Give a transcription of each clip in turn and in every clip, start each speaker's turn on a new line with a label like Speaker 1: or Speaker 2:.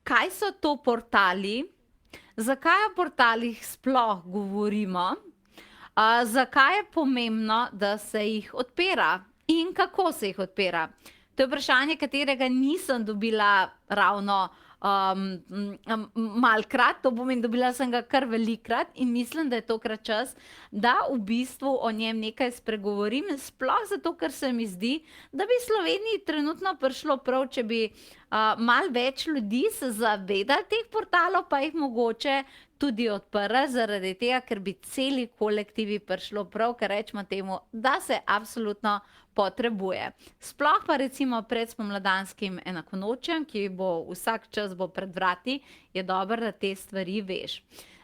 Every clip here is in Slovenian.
Speaker 1: kaj so to portali, zakaj o portalih sploh govorimo, zakaj je pomembno, da se jih odpira in kako se jih odpira. To je vprašanje, katerega nisem dobila ravno malkrat, to pomeni, dobila sem ga kar velikrat in mislim, da je tokrat čas, da v bistvu o njem nekaj spregovorim, sploh zato, ker se mi zdi, da bi Sloveniji trenutno prišlo prav, če bi malo več ljudi se zavedali teh portalov, pa jih mogoče tudi odprli, zaradi tega, ker bi celi kolektivi prišlo prav, ker rečemo temu, da se absolutno potrebuje. Sploh pa recimo pred spomladanskim enakonočjem, ki bo vsak čas bo pred vrati, je dobro, da te stvari veš.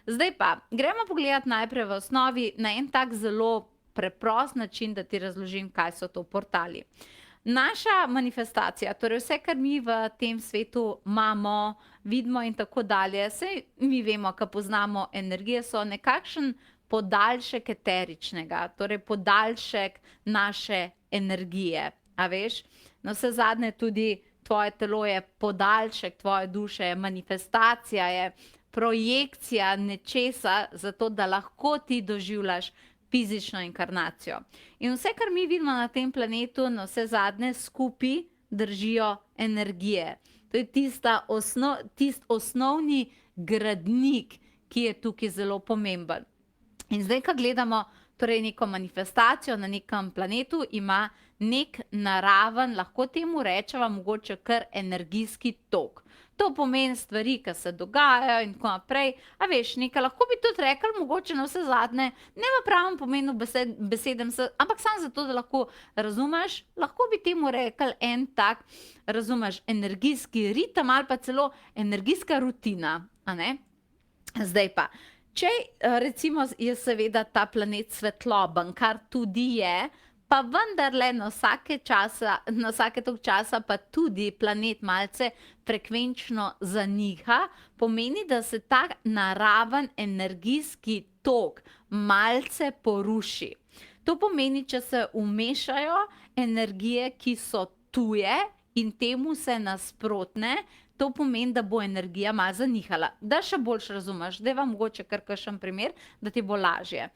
Speaker 1: Zdaj pa, gremo pogledati najprej v osnovi na en tak zelo preprost način, da ti razložim, kaj so to portali. Naša manifestacija, torej vse, kar mi v tem svetu imamo, vidimo in tako dalje, saj mi vemo, ko poznamo energije, so nekakšen podaljšek eteričnega, torej podaljšek naše energije. A veš? No, vse zadnje tudi tvoje telo je podaljšek tvoje duše, je manifestacija, je projekcija nečesa, zato da lahko ti doživljaš fizično inkarnacijo. In vse, kar mi vidimo na tem planetu, na vse zadnje skupaj držijo energije. To je tisti osnovni gradnik, ki je tukaj zelo pomemben. In zdaj, ko gledamo torej neko manifestacijo na nekem planetu, ima nek naraven, lahko temu rečeva, mogoče kar energijski tok. To pomeni stvari, ki se dogajajo in tako naprej. A veš, nekaj lahko bi tudi rekli, mogoče na vse zadnje, ne v pravem pomenu besedem, ampak samo zato, da lahko razumeš, lahko bi temu rekli en tak, razumeš, energijski ritem ali pa celo energijska rutina, a ne? Zdaj pa, če recimo je seveda ta planet svetloben, kar tudi je, pa vendarle na vsake toliko časa pa tudi planet malce frekvenčno zaniha, pomeni, da se ta naraven energijski tok malce poruši. To pomeni, če se vmešajo energije, ki so tuje in temu se nasprotne, to pomeni, da bo energija malo zanihala. Da še boljš razumeš, da je vam mogoče kar kakšen primer, da ti bo lažje.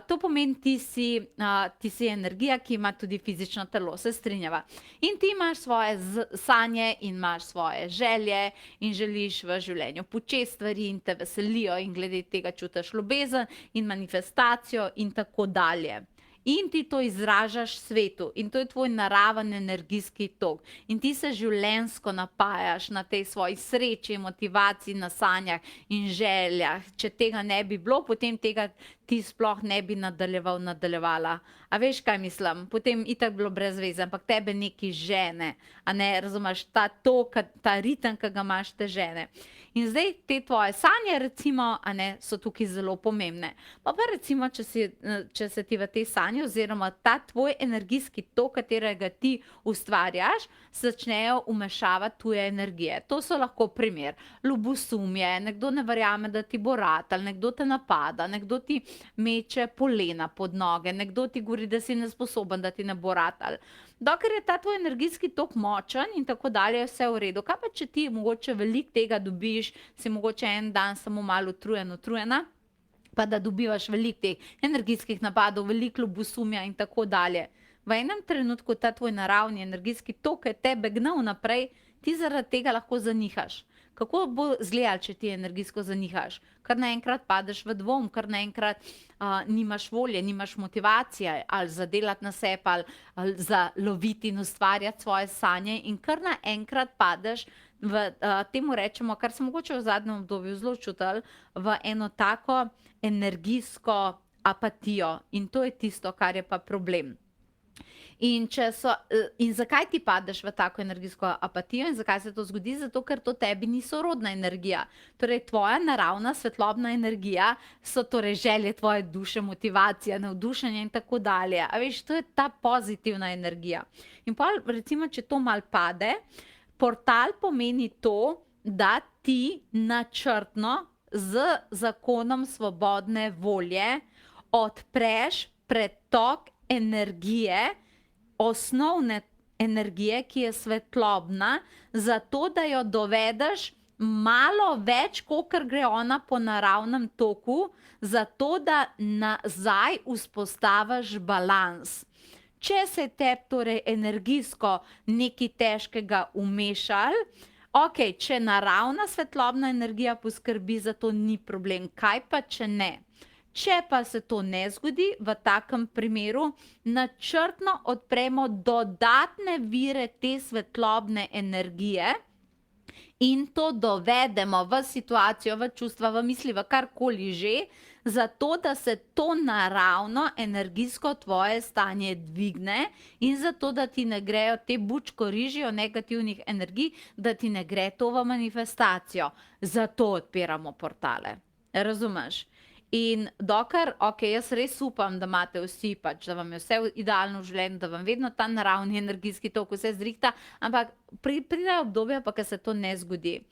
Speaker 1: To pomeni, ti si energija, ki ima tudi fizično telo, se strinjava. In ti imaš svoje sanje in imaš svoje želje in želiš v življenju početi stvari in te veselijo in glede tega čutiš ljubezen in manifestacijo in tako dalje. In ti to izražaš svetu in to je tvoj naraven energijski tok. In ti se življenjsko napajaš na tej svoji sreči, motivaciji, na sanjah in željah. Če tega ne bi bilo, potem tega ti sploh ne bi nadaljevala. A veš, kaj mislim? Potem itak bilo brez veze, ampak tebe neki žene, a ne, razumeš, ta tok, ta ritem, ki ga imaš, te žene. In zdaj te tvoje sanje, recimo, a ne, so tukaj zelo pomembne. Pa recimo, če se ti v te sanje oziroma ta tvoj energijski tok, katerega ti ustvarjaš, začnejo vmešavati tuje energije. To so lahko primer ljubosumje, nekdo ne verjame, da ti bo ratal, nekdo te napada, nekdo ti meče polena pod noge, nekdo ti govori, da si nesposoben, da ti ne bo ratal. Dokler je ta tvoj energijski tok močen in tako dalje, vse v redu. Kaj pa, če ti mogoče veliko tega dobiš, si mogoče en dan samo malo utrujena, pa da dobivaš veliko teh energijskih napadov, veliko ljubosumja in tako dalje. V enem trenutku ta tvoj naravni energijski tok je tebe gnal naprej, ti zaradi tega lahko zanihaš. Kako bo izgledalo, če ti energijsko zanihaš? Kar naenkrat padeš v dvom, kar naenkrat nimaš volje, nimaš motivacije, ali za delati na sebi, ali za loviti in ustvarjati svoje sanje in kar naenkrat padeš v, temu rečemo, kar se mogoče v zadnjem obdobju zelo čutili, v eno tako energijsko apatijo. In to je tisto, kar je pa problem. In zakaj ti padeš v tako energijsko apatijo in zakaj se to zgodi? Zato, ker to tebi ni sorodna energija. Torej, tvoja naravna svetlobna energija so torej želje tvoje duše, motivacija, navdušenje in tako dalje. A veš, to je ta pozitivna energija. In pa recimo, če to mal pade, portal pomeni to, da ti načrtno z zakonom svobodne volje odpreš pretok energije, osnovne energije, ki je svetlobna, zato da jo dovedeš malo več, kolikor gre ona po naravnem toku, zato da nazaj vzpostaviš balans. Če se je tebi torej energijsko nekaj težkega umešal, ok, če naravna svetlobna energija poskrbi za to, ni problem. Kaj pa, če ne? Če pa se to ne zgodi, v takem primeru načrtno odpremo dodatne vire te svetlobne energije in to dovedemo v situacijo, v čustva, v misli, v karkoli že, zato da se to naravno energijsko tvoje stanje dvigne in zato da ti ne grejo te bučko rižijo negativnih energij, da ti ne gre to v manifestacijo. Zato odpiramo portale. Razumeš? In dokler, ok, jaz res upam, da imate vsi pač, da vam je vse idealno v življenju, da vam vedno ta naravni energijski tok vse zrihta, ampak pridejo obdobja pa, ko se to ne zgodi.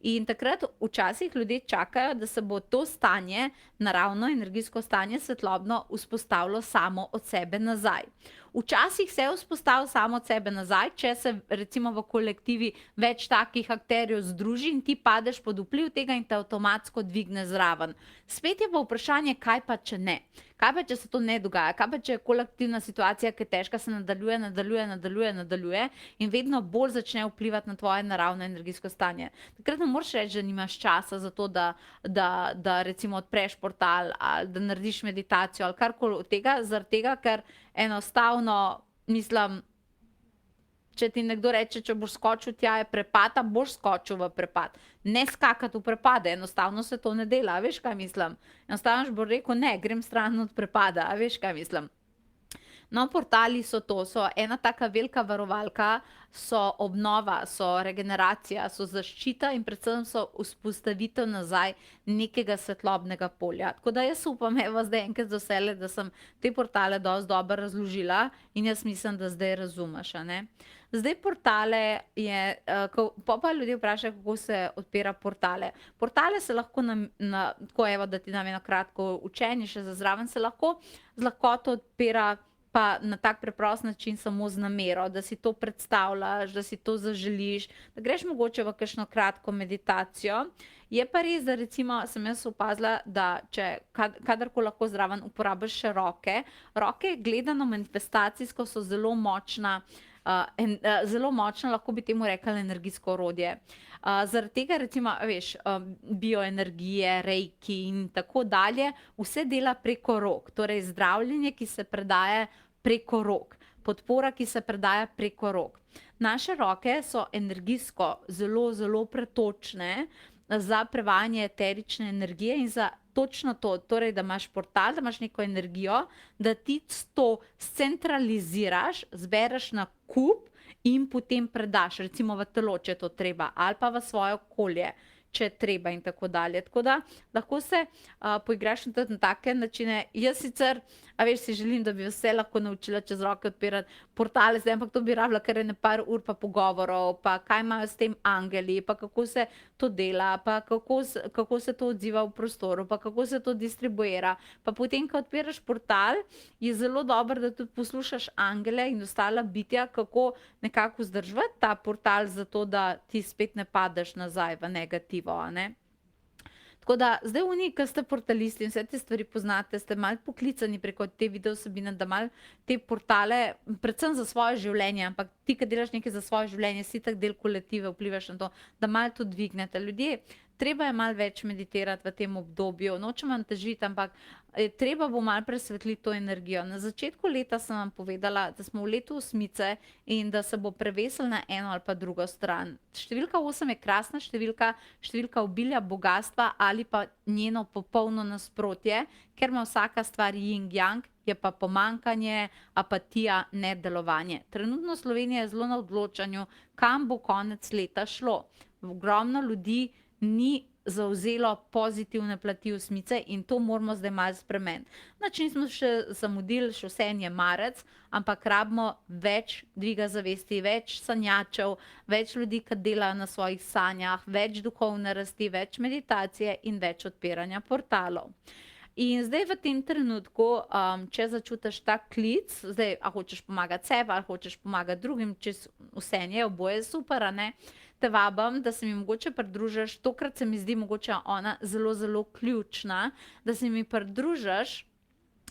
Speaker 1: In takrat včasih ljudje čakajo, da se bo to stanje, naravno energijsko stanje, svetlobno, vzpostavilo samo od sebe nazaj. Včasih se je vzpostavilo samo od sebe nazaj, če se recimo v kolektivi več takih akterjev združi in ti padeš pod vpliv tega in te avtomatsko dvigne zraven. Spet je pa vprašanje, kaj pa, če ne? Kaj pa, če se to ne dogaja? Kaj pa, če je kolektivna situacija, ki je težka, se nadaljuje in vedno bolj začne vplivati na tvoje naravno energijsko stanje? Takrat ne moreš reči, da nimaš časa za to, da recimo odpreš portal ali da narediš meditacijo ali karkoli od tega, zaradi tega, ker enostavno, mislim, če ti nekdo reče, če boš skočil tja je prepad, boš skočil v prepad. Ne skakati v prepade, enostavno se to ne dela, a veš, kaj mislim? Enostavno bo rekel, ne, grem stran od prepada, a veš, kaj mislim? No, portali so to, so ena taka velika varovalka, so obnova, so regeneracija, so zaščita in predvsem so vzpostavitev nazaj nekega svetlobnega polja. Tako da jaz upam, evo zdaj enkrat za vselej, da sem te portale dosti dobro razložila in jaz mislim, da zdaj razumeš, a ne? Zdaj portale je, pa ljudje vprašajo, kako se odpira portale. Portale se lahko, tako evo, da ti dam eno kratko učenje še za zraven, se lahko z lahkoto odpira pa na tak preprost način samo z namero, da si to predstavljaš, da si to zaželiš, da greš mogoče v kakšno kratko meditacijo. Je pa res, da recimo sem jaz opazila, da če kadarkoli lahko zraven uporabiš še roke, roke gledano manifestacijsko so zelo močna, zelo močno, lahko bi temu rekli energijsko orodje. Zaradi tega recimo, veš, bioenergije, reiki in tako dalje, vse dela preko rok, torej zdravljenje, ki se predaje preko rok, podpora, ki se predaja preko rok. Naše roke so energijsko zelo, zelo pretočne za prevajanje eterične energije in za točno to, torej da imaš portal, da imaš neko energijo, da ti to scentraliziraš, zbereš na kup in potem predaš, recimo v telo, če to treba, ali pa v svoje okolje, če treba in tako dalje. Tako da lahko se poigraš na take načine. Jaz sicer, a veš, si želim, da bi vse lahko naučila čez roke odpirati portale, zdaj, ampak to bi rabila kar ene par ur pa pogovorov, pa kaj imajo s tem angeli, pa kako se to dela, pa kako se to odziva v prostoru, pa kako se to distribuira. Pa potem, ko odpiraš portal, je zelo dobro, da tudi poslušaš angele in ostala bitja, kako nekako vzdržati ta portal, zato da ti spet ne padeš nazaj v negativo, a ne? Tako da, zdaj oni, ki ste portalisti in vse te stvari poznate, ste malo poklicani preko te videovsebine, da malo te portale, predvsem za svoje življenje, ampak ti, ki delaš nekaj za svoje življenje, si tak del kolektive, vplivaš na to, da malo to dvignete. Ljudje, treba je malo več meditirati v tem obdobju, nočem vam težiti, ampak treba bo malo presvetliti to energijo. Na začetku leta sem vam povedala, da smo v letu osmice in da se bo prevesil na eno ali pa drugo stran. Številka 8 je krasna številka, številka obilja, bogastva ali pa njeno popolno nasprotje, ker ima vsaka stvar yin-yang, je pa pomanjkanje, apatija, nedelovanje. Trenutno Slovenija je zelo na odločanju, kam bo konec leta šlo. Ogromno ljudi ni zavzelo pozitivne plati osmice in to moramo zdaj malo spremeniti. Znači nismo še zamudili, še vseeno je marec, ampak rabimo več dviga zavesti, več sanjačev, več ljudi, ki delajo na svojih sanjah, več duhovne rasti, več meditacije in več odpiranja portalov. In zdaj v tem trenutku, če začutiš ta klic, zdaj, a hočeš pomagati sebi, ali hočeš pomagati drugim, čez vseeno je, oboje super, a ne? te vabim, da se mi mogoče pridružiš, tokrat se mi zdi mogoče ona zelo, zelo ključna, da se mi pridružiš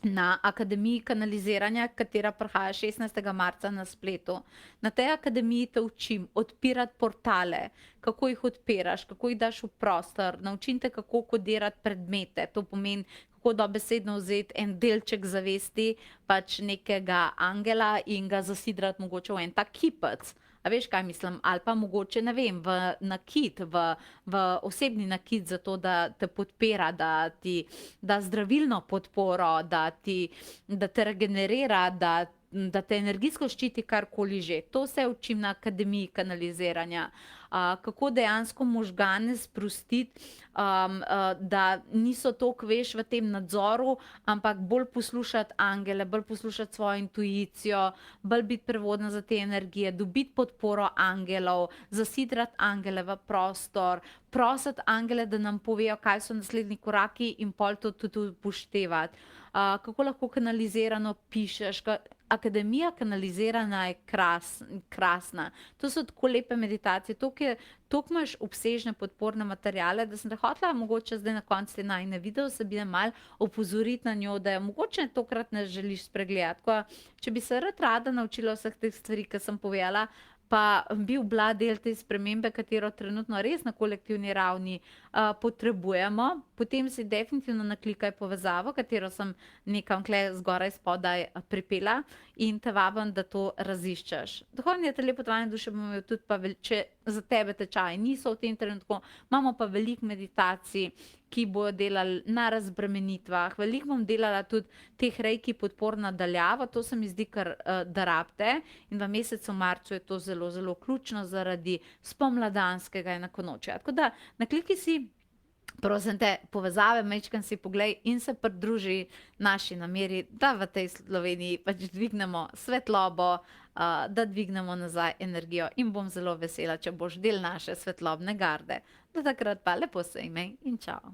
Speaker 1: na Akademiji kanaliziranja, katera prihaja 16. marca na spletu. Na tej akademiji te učim odpirati portale, kako jih odpiraš, kako jih daš v prostor, naučim te, kako kodirati predmete, to pomeni, kako dobesedno vzeti en delček zavesti, pač nekega angela in ga zasidrati mogoče v en tak kipec. A veš, kaj mislim? Ali pa mogoče, ne vem, v nakit, v osebni nakit za to, da te podpira, da ti da zdravilno podporo, da te regenerira, da te energijsko ščiti, karkoli že. To se učim na Akademiji kanaliziranja. Kako dejansko možgane sprostiti, da niso toliko, veš, v tem nadzoru, ampak bolj poslušati angele, bolj poslušati svojo intuicijo, bolj biti prevodna za te energije, dobiti podporo angelov, zasidrati angele v prostor, prositi angele, da nam povejo, kaj so naslednji koraki in pol to tudi upoštevati. Kako lahko kanalizirano pišeš. Akademija kanalizirana je krasna. To so tako lepe meditacije, toliko imaš obsežne podporne materiale, da sem te hotela mogoče zdaj na koncu te najine video vsebine malo opozoriti na njo, da jo mogoče tokrat ne želiš spregledati. Če bi se rada naučila vseh teh stvari, ki sem povedala, pa bi bila del te spremembe, katero trenutno res na kolektivni ravni potrebujemo, potem si definitivno naklikaj povezavo, katero sem nekam kle zgoraj spodaj pripela in te vabim, da to raziščeš. Duhovni atelier Potovanje duše bomo imeli tudi, pa če za tebe tečaji niso v tem trenutku, imamo pa veliko meditacij, ki bojo delali na razbremenitvah. Veliko bom delala tudi teh reiki podpor nadaljavo, to se mi zdi kar da rabite in v mesecu marcu je to zelo, zelo ključno zaradi spomladanskega enakonočja. Tako da nakliki si, prosim te, povezave, majčkeno si poglej in se pridruži naši nameri, da v tej Sloveniji pač dvignemo svetlobo, da dvignemo nazaj energijo in bom zelo vesela, če boš del naše svetlobne garde. Do takrat pa lepo se imej in čao.